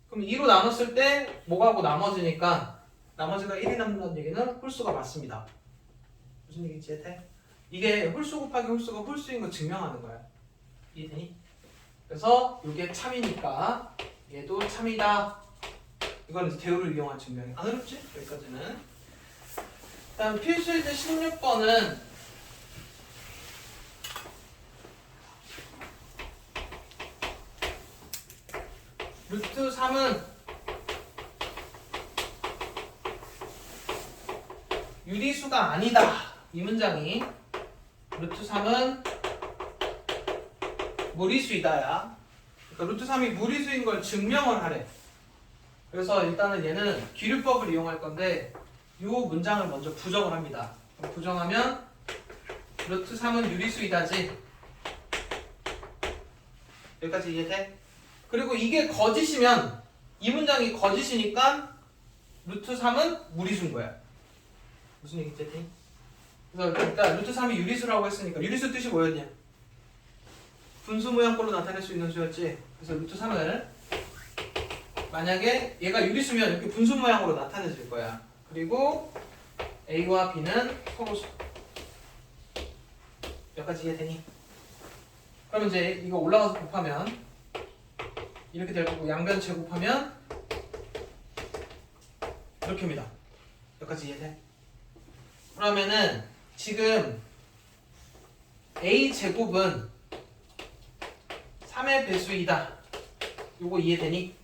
Speaker 1: 그럼 2로 나눴을 때 뭐가고 나머지니까 나머지가 1이 남는다는 얘기는 홀수가 맞습니다. 무슨 얘기인지 이해돼? 이게 홀수 곱하기 홀수가 홀수인 거 증명하는 거야. 이해되니? 그래서 이게 참이니까 얘도 참이다. 이건 이제 대우를 이용한 증명이 안 어렵지? 여기까지는. 다음 필수이제 16번은 루트 3은 유리수가 아니다. 이 문장이 루트 3은 무리수이다야. 그러니까 루트 3이 무리수인 걸 증명을 하래. 그래서 일단은 얘는 기류법을 이용할 건데 이 문장을 먼저 부정을 합니다. 부정하면 루트 3은 유리수이다지. 여기까지 이해돼? 그리고 이게 거짓이면 이 문장이 거짓이니까 루트 3은 무리수인 거야. 무슨 얘기지, 테이? 그래서 일단 루트 3이 유리수라고 했으니까 유리수 뜻이 뭐였냐? 분수 모양꼴로 나타낼 수 있는 수였지. 그래서 루트 3을 만약에 얘가 유리수면 이렇게 분수 모양으로 나타내질 거야. 그리고 A와 B는 서로 여기까지 이해되니? 그럼 이제 이거 올라가서 곱하면 이렇게 될 거고 양변 제곱하면 이렇게입니다. 여기까지 이해돼? 그러면은 지금 A제곱은 3의 배수이다. 요거 이해되니?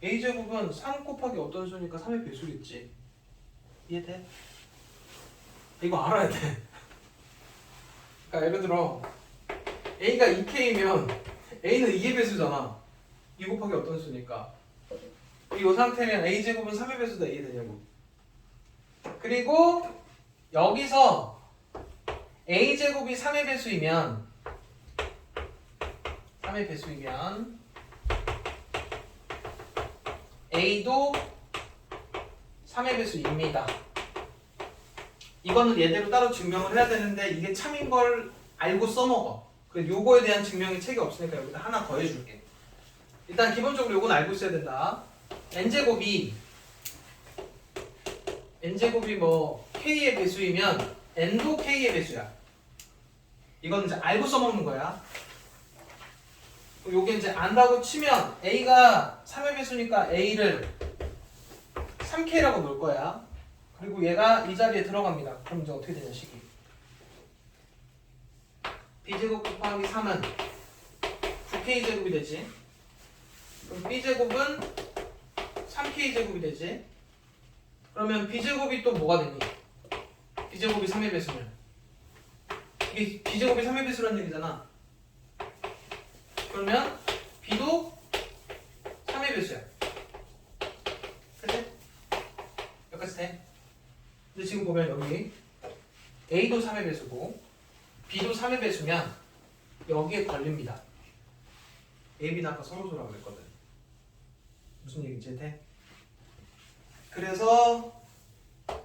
Speaker 1: A제곱은 3 곱하기 어떤 수니까 3의 배수겠지. 이해돼? 이거 알아야 돼. 그러니까 예를 들어 A가 2K면 A는 2의 배수잖아. 2 곱하기 어떤 수니까. 이 상태면 A제곱은 3의 배수다. 이해되냐고. 그리고 여기서 A제곱이 3의 배수이면 A도 3의 배수입니다. 이거는 얘대로 따로 증명을 해야 되는데 이게 참인 걸 알고 써먹어. 그래서 요거에 대한 증명이 책이 없으니까 여기다 하나 더 해줄게. 일단 기본적으로 요건 알고 있어야 된다. n제곱이 뭐 k의 배수이면 n도 k의 배수야. 이건 이제 알고 써먹는 거야. 요게 이제 안다고 치면 a가 3의 배수니까 a를 3k라고 놓을 거야. 그리고 얘가 이 자리에 들어갑니다. 그럼 이제 어떻게 되냐, 식이. b제곱 곱하기 3은 9k제곱이 되지. 그럼 b제곱은 3k제곱이 되지. 그러면 b제곱이 또 뭐가 되니? b제곱이 3의 배수면 이게 b제곱이 3의 배수라는 얘기잖아. 그러면 b도 3의 배수야. 그치? 여기까지 돼? 근데 지금 보면 여기 a도 3의 배수고 b도 3의 배수면 여기에 걸립니다. a, b는 아까 서로서라고 그랬거든. 무슨 얘기인지 돼? 그래서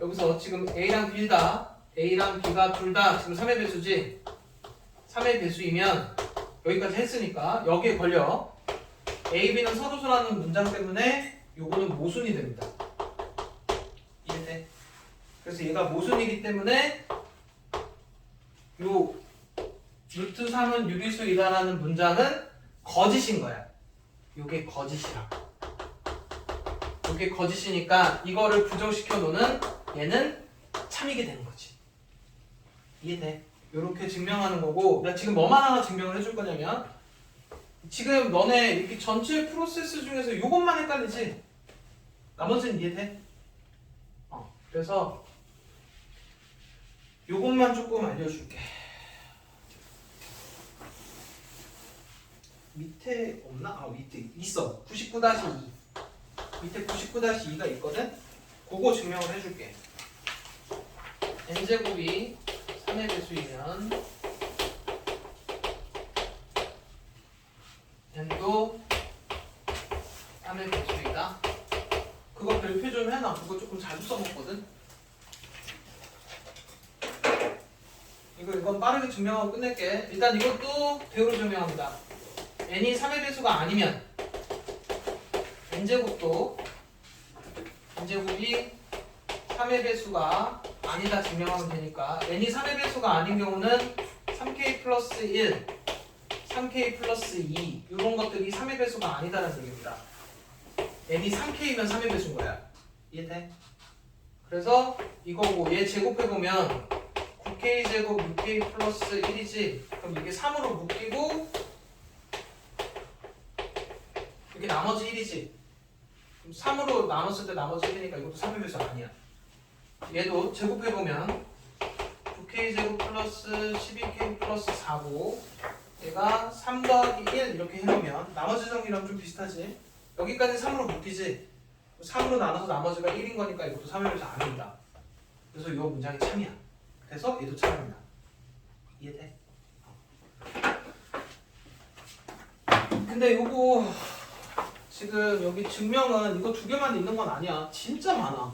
Speaker 1: 여기서 지금 a랑 b다, a랑 b가 둘 다 지금 3의 배수지. 3의 배수이면 여기까지 했으니까 여기에 걸려. a, b는 서로서라는 문장 때문에 요거는 모순이 됩니다. 이해돼? 그래서 얘가 모순이기 때문에 요 루트 3은 유리수이다라는 문장은 거짓인 거야. 요게 거짓이라고. 요게 거짓이니까 이거를 부정시켜 놓는 얘는 참이게 되는 거지. 이해돼? 요렇게 증명하는 거고, 나 지금 뭐만 하나 증명을 해줄 거냐면 지금 너네 이렇게 전체 프로세스 중에서 요것만 헷갈리지? 나머지는 이해돼? 그래서 요것만 조금 알려줄게. 밑에 없나? 밑에 있어. 99-2 밑에 99-2가 있거든? 그거 증명을 해줄게. n제곱이 3의 배수이면 n도 3의 배수이다. 그거 별표 좀 해놔. 그거 조금 자주 써먹거든? 이건 빠르게 증명하고 끝낼게. 일단 이것도 대우로 증명합니다. n이 3의 배수가 아니면 n제곱이 3의 배수가 아니다 증명하면 되니까 n이 3의 배수가 아닌 경우는 3k 플러스 1, 3k 플러스 2 이런 것들이 3의 배수가 아니다라는 얘기입니다. n이 3k면 3의 배수인 거야. 이해돼? 그래서 이거고 얘 제곱해보면 9k 제곱 6k 플러스 1이지. 그럼 이게 3으로 묶이고 이게 나머지 1이지. 그럼 3으로 나눴을 때 나머지 1이니까 이것도 3의 배수 아니야. 얘도 제곱해보면 9K제곱 플러스 12K 플러스 4고 얘가 3 더하기 1 이렇게 해놓으면 나머지 정리랑 좀 비슷하지? 여기까지 3으로 묶이지? 3으로 나눠서 나머지가 1인 거니까 이것도 3을 안 합니다. 그래서 이 문장이 참이야. 그래서 얘도 참입니다. 이해돼? 근데 요거 지금 여기 증명은 이거 두 개만 있는 건 아니야. 진짜 많아.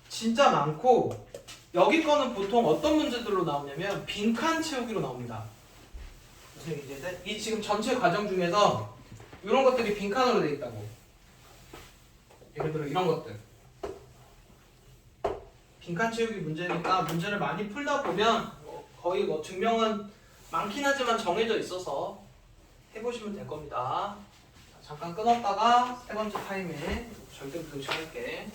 Speaker 1: 진짜 많고 여기 거는 보통 어떤 문제들로 나오냐면 빈칸 채우기로 나옵니다. 무슨 얘기인지 이해돼? 이 지금 전체 과정 중에서 이런 것들이 빈칸으로 돼 있다고. 예를 들어 이런 것들. 빈칸 채우기 문제니까 문제를 많이 풀다 보면 거의 뭐 증명은 많긴 하지만 정해져 있어서 해보시면 될 겁니다. 자, 잠깐 끊었다가 세 번째 타임에 절대 불능식 할게.